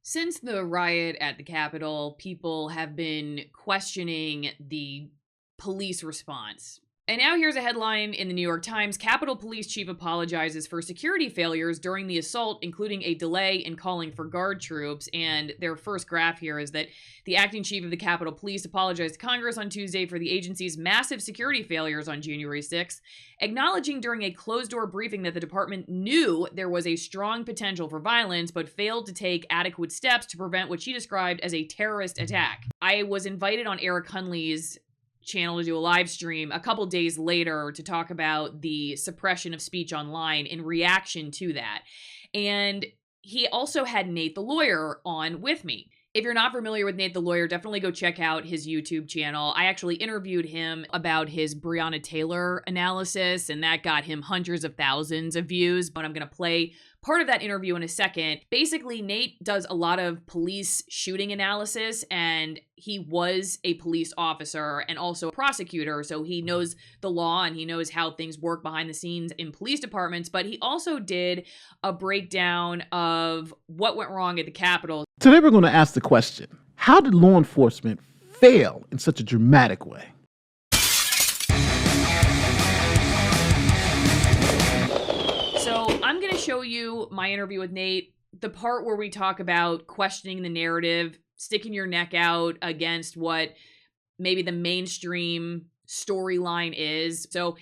Since the riot at the Capitol, people have been questioning the police response. And now here's a headline in the New York Times. Capitol Police Chief apologizes for security failures during the assault, including a delay in calling for guard troops. And their first graph here is that the acting chief of the Capitol Police apologized to Congress on Tuesday for the agency's massive security failures on January 6th, acknowledging during a closed-door briefing that the department knew there was a strong potential for violence, but failed to take adequate steps to prevent what she described as a terrorist attack. I was invited on Eric Hunley's channel to do a live stream a couple days later to talk about the suppression of speech online in reaction to that. And he also had Nate the lawyer on with me. If you're not familiar with Nate the lawyer, definitely go check out his YouTube channel. I actually interviewed him about his Brianna Taylor analysis, and that got him hundreds of thousands of views. But I'm going to play part of that interview in a second. Basically, Nate does a lot of police shooting analysis, and he was a police officer and also a prosecutor, so he knows the law and he knows how things work behind the scenes in police departments. But he also did a breakdown of what went wrong at the Capitol. Today we're going to ask the question, how did law enforcement fail in such a dramatic way? So I'm going to show you my interview with Nate, the part where we talk about questioning the narrative, sticking your neck out against what maybe the mainstream storyline is. So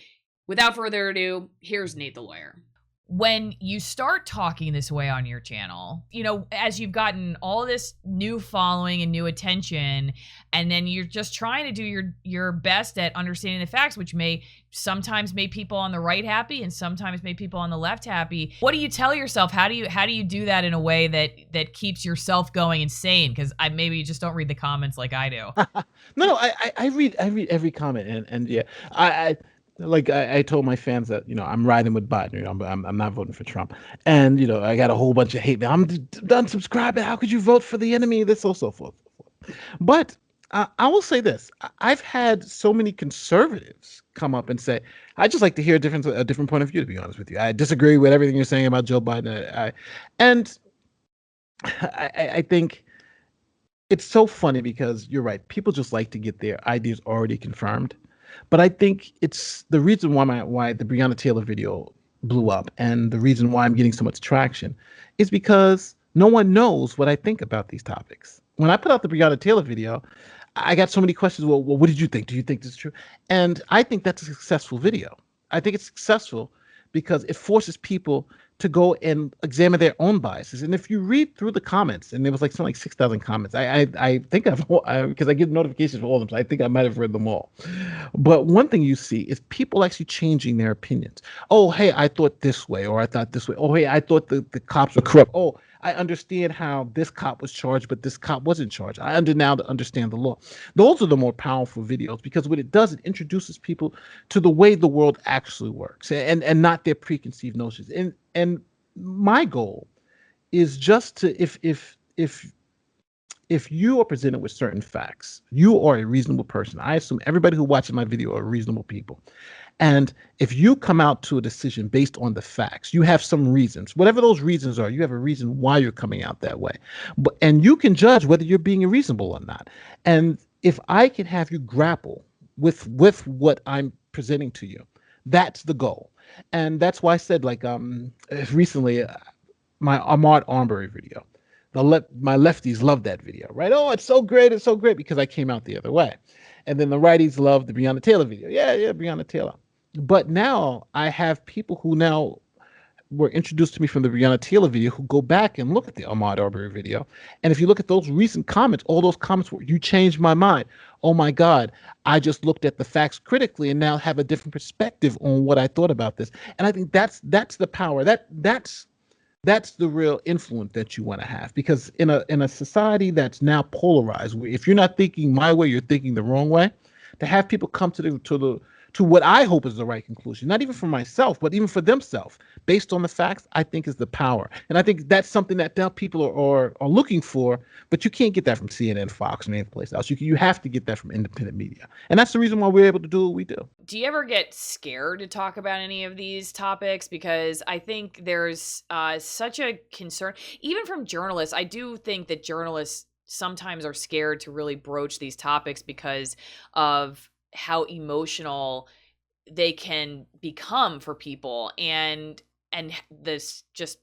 without further ado, here's Nate the lawyer. When you start talking this way on your channel, you know, as you've gotten all this new following and new attention, and then you're just trying to do your best at understanding the facts, which may sometimes make people on the right happy and sometimes make people on the left happy. What do you tell yourself? How do you do that in a way that keeps yourself going insane? Because maybe you just don't read the comments like I do. No, I read every comment, and yeah, I told my fans that, you know, I'm riding with Biden. You know, I'm not voting for Trump, and you know, I got a whole bunch of hate. I'm done subscribing. How could you vote for the enemy? This so forth. But I will say this: I've had so many conservatives come up and say, "I just like to hear a different point of view." To be honest with you, I disagree with everything you're saying about Joe Biden. I think it's so funny because you're right. People just like to get their ideas already confirmed. But I think it's the reason why the Brianna Taylor video blew up, and the reason why I'm getting so much traction is because no one knows what I think about these topics. When I put out the Brianna Taylor video, I got so many questions. Well, what did you think? Do you think this is true? And I think that's a successful video. I think it's successful because it forces people to go and examine their own biases. And if you read through the comments, and there was something like 6,000 comments, I think because I get notifications for all of them, so I think I might have read them all. But one thing you see is people actually changing their opinions. Oh, hey, I thought this way, or I thought this way. Oh, hey, I thought the cops were corrupt. Oh, I understand how this cop was charged, but this cop wasn't charged. I now understand the law. Those are the more powerful videos because what it does, it introduces people to the way the world actually works and not their preconceived notions. And my goal is just to, if you are presented with certain facts, you are a reasonable person. I assume everybody who watches my video are reasonable people. And if you come out to a decision based on the facts, you have some reasons. Whatever those reasons are, you have a reason why you're coming out that way. And you can judge whether you're being reasonable or not. And if I can have you grapple with what I'm presenting to you, that's the goal. And that's why I said, recently, my Ahmaud Arbery video, my lefties love that video, right? Oh, it's so great because I came out the other way. And then the righties love the Brianna Taylor video. Yeah, Brianna Taylor. But now I have people who now were introduced to me from the Brianna Taylor video who go back and look at the Ahmaud Arbery video. And if you look at those recent comments, all those comments were, you changed my mind. Oh my God, I just looked at the facts critically and now have a different perspective on what I thought about this. And I think that's the power. That's the real influence that you want to have, because in a society that's now polarized, if you're not thinking my way, you're thinking the wrong way. To have people come to to what I hope is the right conclusion, not even for myself, but even for themselves, based on the facts, I think is the power. And I think that's something that now people are looking for, but you can't get that from CNN, Fox, or any place else. You have to get that from independent media. And that's the reason why we're able to do what we do. Do you ever get scared to talk about any of these topics? Because I think there's such a concern, even from journalists. I do think that journalists sometimes are scared to really broach these topics because of how emotional they can become for people, and this just,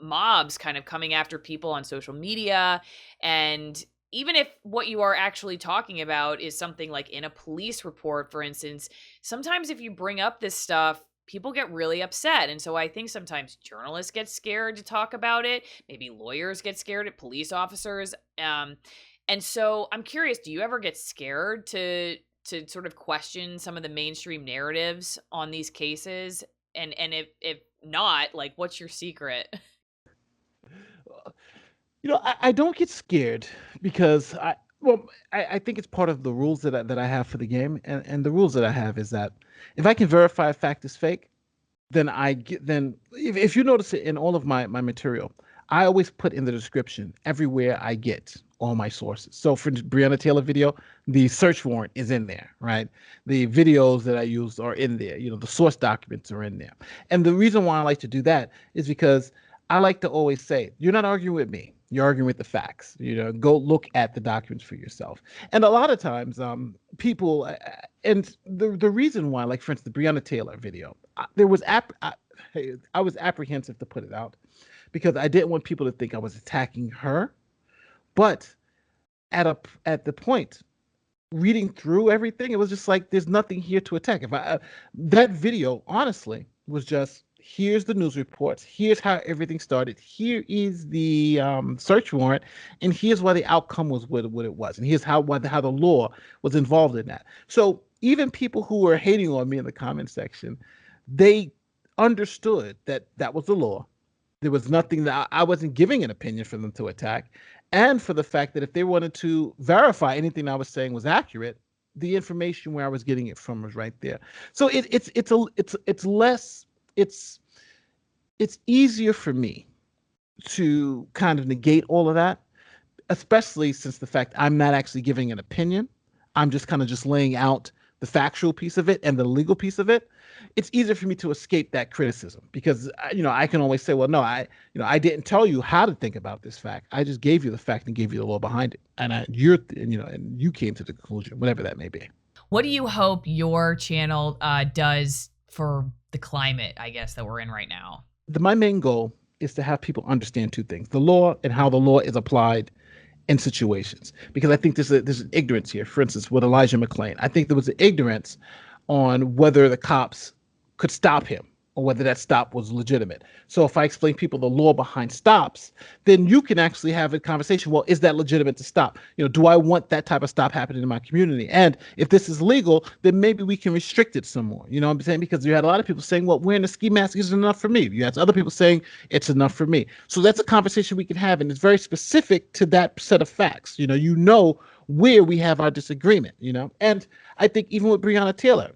mobs kind of coming after people on social media. And even if what you are actually talking about is something like in a police report, for instance, sometimes if you bring up this stuff, people get really upset. And so I think sometimes journalists get scared to talk about it. Maybe lawyers get scared at police officers. And so I'm curious, do you ever get scared to sort of question some of the mainstream narratives on these cases? And if not, like, what's your secret? I don't get scared because I think it's part of the rules that I have for the game, and the rules that I have is that if I can verify a fact is fake, then if you notice it in all of my material, I always put in the description everywhere I get all my sources. So for the Brianna Taylor video, the search warrant is in there, right? The videos that I used are in there. The source documents are in there. And the reason why I like to do that is because I like to always say, you're not arguing with me. You're arguing with the facts. Go look at the documents for yourself. And a lot of times, people, and the reason why, like for instance, the Brianna Taylor video, I was apprehensive to put it out because I didn't want people to think I was attacking her. But at the point, reading through everything, it was just like there's nothing here to attack. That video, honestly, was just, here's the news reports, here's how everything started, here is the search warrant, and here's why the outcome was what it was, and here's how the law was involved in that. So even people who were hating on me in the comment section, they understood that was the law. There was nothing that I wasn't giving an opinion for them to attack, and for the fact that if they wanted to verify anything I was saying was accurate, the information where I was getting it from was right there. So it's easier for me to kind of negate all of that, especially since the fact I'm not actually giving an opinion. I'm just kind of just laying out the factual piece of it and the legal piece of it. It's easier for me to escape that criticism because I can always say, well, no, I didn't tell you how to think about this fact. I just gave you the fact and gave you the law behind it, and you came to the conclusion, whatever that may be. What do you hope your channel does for the climate, I guess, that we're in right now? My main goal is to have people understand two things: the law and how the law is applied in situations. Because I think there's an ignorance here. For instance, with Elijah McClain, I think there was an ignorance on whether the cops could stop him or whether that stop was legitimate. So if I explain people the law behind stops, then you can actually have a conversation. Well, is that legitimate to stop? Do I want that type of stop happening in my community? And if this is legal, then maybe we can restrict it some more. You know what I'm saying? Because you had a lot of people saying, well, wearing a ski mask isn't enough for me. You had other people saying it's enough for me. So that's a conversation we can have, and it's very specific to that set of facts. Where we have our disagreement, and I think even with Brianna Taylor,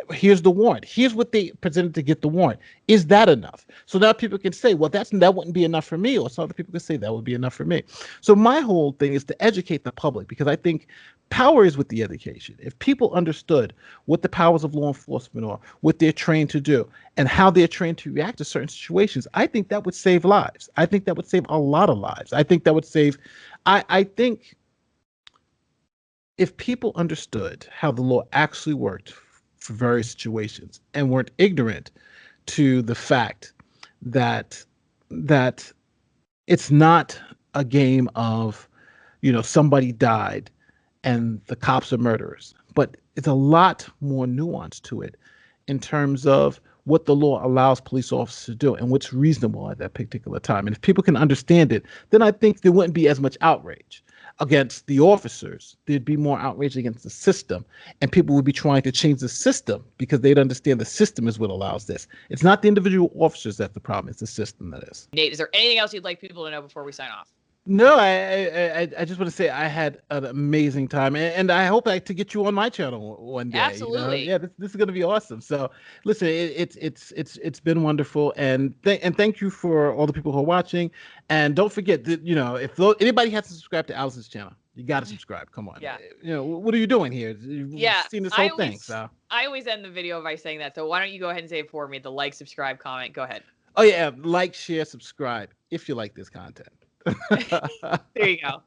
here's the warrant. Here's what they presented to get the warrant. Is that enough? So now people can say, well, that wouldn't be enough for me, or some other people can say that would be enough for me. So my whole thing is to educate the public, because I think power is with the education. If people understood what the powers of law enforcement are, what they're trained to do, and how they're trained to react to certain situations, I think that would save lives. I think that would save a lot of lives. I think that would save, I think if people understood how the law actually worked for various situations and weren't ignorant to the fact that it's not a game of, somebody died and the cops are murderers, but it's a lot more nuance to it in terms of what the law allows police officers to do and what's reasonable at that particular time. And if people can understand it, then I think there wouldn't be as much outrage against the officers. There'd be more outrage against the system, and people would be trying to change the system because they'd understand the system is what allows this. It's not the individual officers that's the problem, it's the system that is. Nate, is there anything else you'd like people to know before we sign off? No, I just want to say I had an amazing time, and I hope to get you on my channel one day. You know, Absolutely. yeah, this is going to be awesome. So, listen, it's been wonderful, and thank you for all the people who are watching, and don't forget that if anybody has to subscribe to Alice's channel, you got to subscribe. Come on, Yeah. what are you doing here? You've Yeah. seen this whole thing, so. I always end the video by saying that. So why don't you go ahead and say it for me? The like, subscribe, comment. Go ahead. Oh yeah, like, share, subscribe if you like this content. There you go.